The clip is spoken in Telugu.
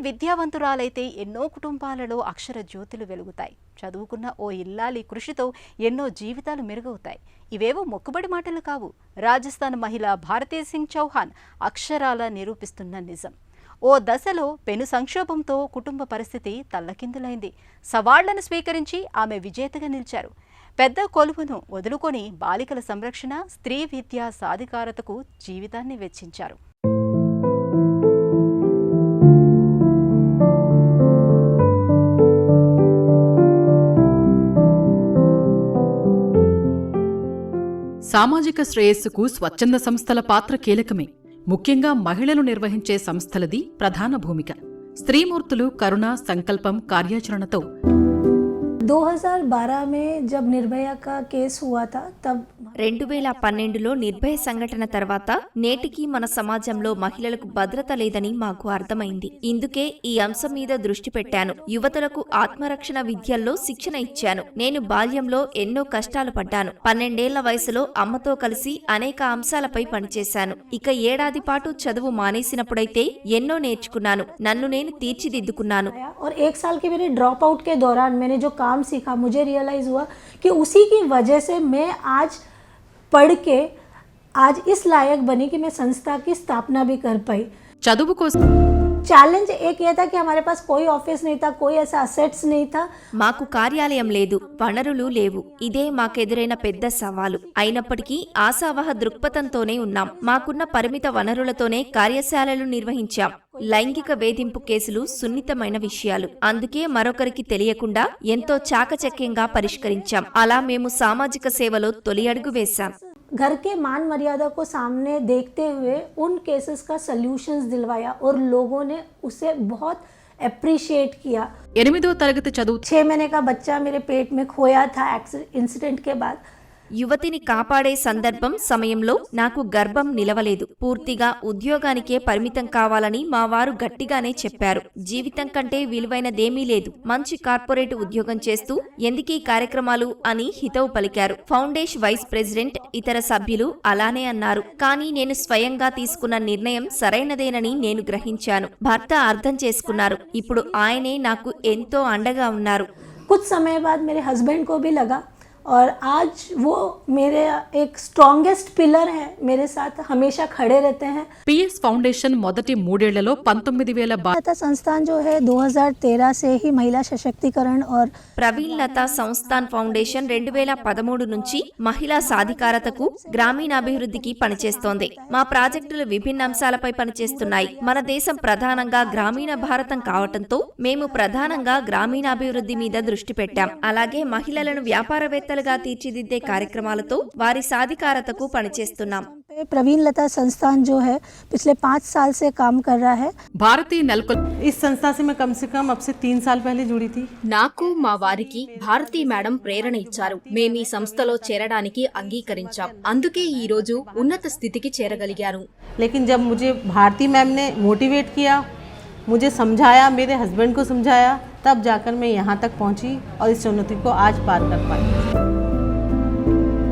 విద్యావంతురాలైతే ఎన్నో కుటుంబాలలో అక్షర జ్యోతులు వెలుగుతాయి. చదువుకున్న ఓ ఇల్లాలి కృషితో ఎన్నో జీవితాలు మెరుగవుతాయి. ఇవేవో మొక్కుబడి మాటలు కావు. రాజస్థాన్ మహిళ భారతీ సింగ్ చౌహాన్ అక్షరాల నిరూపిస్తున్న నిజం. ఓ దశలో పెను సంక్షోభంతో కుటుంబ పరిస్థితి తల్లకిందులైంది. సవాళ్లను స్వీకరించి ఆమె విజేతగా నిలిచారు. పెద్ద కొలువును వదులుకొని బాలికల సంరక్షణ, స్త్రీ విద్యా సాధికారతకు జీవితాన్ని వెచ్చించారు. సామాజిక శ్రేయస్సుకు స్వచ్ఛంద సంస్థల పాత్ర కీలకమే. ముఖ్యంగా మహిళలు నిర్వహించే సంస్థలది ప్రధాన భూమిక. స్త్రీమూర్తులు కరుణ, సంకల్పం, కార్యాచరణతో 2012 में जब निर्भया का केस हुआ था तब 2012లో నిర్భయ సంఘటన తర్వాత నేటికి మన సమాజంలో మహిళలకు భద్రత లేదని మాకు అర్థమైంది. ఇందుకే ఈ అంశం మీద దృష్టి పెట్టాను. యువతులకు ఆత్మరక్షణ విద్యల్లో శిక్షణ ఇచ్చాను. నేను బాల్యంలో ఎన్నో కష్టాలు పడ్డాను. 12 ఏళ్ల వయసులో అమ్మతో కలిసి అనేక అంశాలపై పనిచేశాను. ఇక ఏడాది పాటు చదువు మానేసినప్పుడైతే ఎన్నో నేర్చుకున్నాను. నన్ను నేను తీర్చిదిద్దుకున్నాను. और 1 साल के मेरे ड्रॉप आउट के दौरान मैंने जो काम सीखा, मुझे रियलाइज हुआ कि उसी की वजह से मैं आज पढ़ के आज इस लायक बनी कि मैं संस्था की स्थापना भी कर पाई। చదువు కోసం चैलेंज एक ये था कि हमारे पास कोई ऑफिस नहीं था, कोई ऐसा असेट्स नहीं था. మాకు కార్యాలయం లేదు, వనరులు లేవు. ఇదే మాకెదురైన పెద్ద సవాలు. అయినప్పటికీ ఆశావహ దృక్పథంతోనే ఉన్నాం. మాకున్న పరిమిత వనరులతోనే కార్యశాలలు నిర్వహించాం. లైంగిక వేధింపు కేసులు సున్నితమైన విషయాలు. అందుకే మరొకరికి తెలియకుండా ఎంతో చాకచక్యంగా పరిష్కరించాం. అలా మేము సామాజిక సేవలో తొలి అడుగు వేశాం. घर के मान मर्यादा को सामने देखते हुए उन केसेस का सल्यूशंस दिलवाया और लोगों ने उसे बहुत अप्रिशिएट किया. 8వ తరగతి చదువు 6 महीने का बच्चा मेरे पेट में खोया था इंसिडेंट के बाद. యువతిని కాపాడే సందర్భం సమయంలో నాకు గర్భం నిలవలేదు. పూర్తిగా ఉద్యోగానికే పరిమితం కావాలని మా వారు గట్టిగానే చెప్పారు. జీవితం కంటే విలువైనదేమీ లేదు. మంచి కార్పొరేట్ ఉద్యోగం చేస్తూ ఎందుకీ కార్యక్రమాలు అని హితవు పలికారు. ఫౌండేషన్ వైస్ ప్రెసిడెంట్, ఇతర సభ్యులు అలానే అన్నారు. కానీ నేను స్వయంగా తీసుకున్న నిర్ణయం సరైనదేనని నేను గ్రహించాను. భర్త అర్థం చేసుకున్నారు. ఇప్పుడు ఆయనే నాకు ఎంతో అండగా ఉన్నారు. कुछ समय बाद मेरे हस्बैंड को भी लगा और आज वो मेरे एक स्ट्रॉन्गेस्ट पिलर है, मेरे साथ हमेशा खड़े रहते हैं. పిఎస్ ఫౌండేషన్ మొదటి 3 ఏళ్లలో 19,000 संस्थान जो है 2013 से ही महिला सशक्तिकरण और ప్రవీణ్ లతా సంస్థాన్ ఫౌండేషన్ 2013 నుంచి మహిళా సాధికారతకు, గ్రామీణాభివృద్ధికి పనిచేస్తోంది. మా ప్రాజెక్టులు విభిన్న అంశాలపై పనిచేస్తున్నాయి. మన దేశం ప్రధానంగా గ్రామీణ భారతం కావటంతో మేము ప్రధానంగా గ్రామీణాభివృద్ధి మీద దృష్టి పెట్టాం. అలాగే మహిళలను వ్యాపారవేత్తలుగా తీర్చిదిద్దే కార్యక్రమాలతో వారి సాధికారతకు పనిచేస్తున్నాం. प्रवीण लता संस्थान जो है पिछले 5 साल से काम कर रहा है. భారతీ నెలకొల్ इस संस्था से मैं कम अब से 3 साल पहले जुड़ी थी. నాకు మా వారికి భారతీ మేడం ప్రేరణ ఇచ్చారు. మేము ఈ సంస్థలో చేరడానికి అంగీకరించాం. అందుకే ఈ రోజు ఉన్నత స్థితికి చేరగలిగాను. लेकिन जब मुझे भारती मैम ने मोटिवेट किया, मुझे समझाया, मेरे हस्बैंड को समझाया, तब जाकर मैं यहाँ तक पहुँची और इस चुनौती को आज पार कर पाई.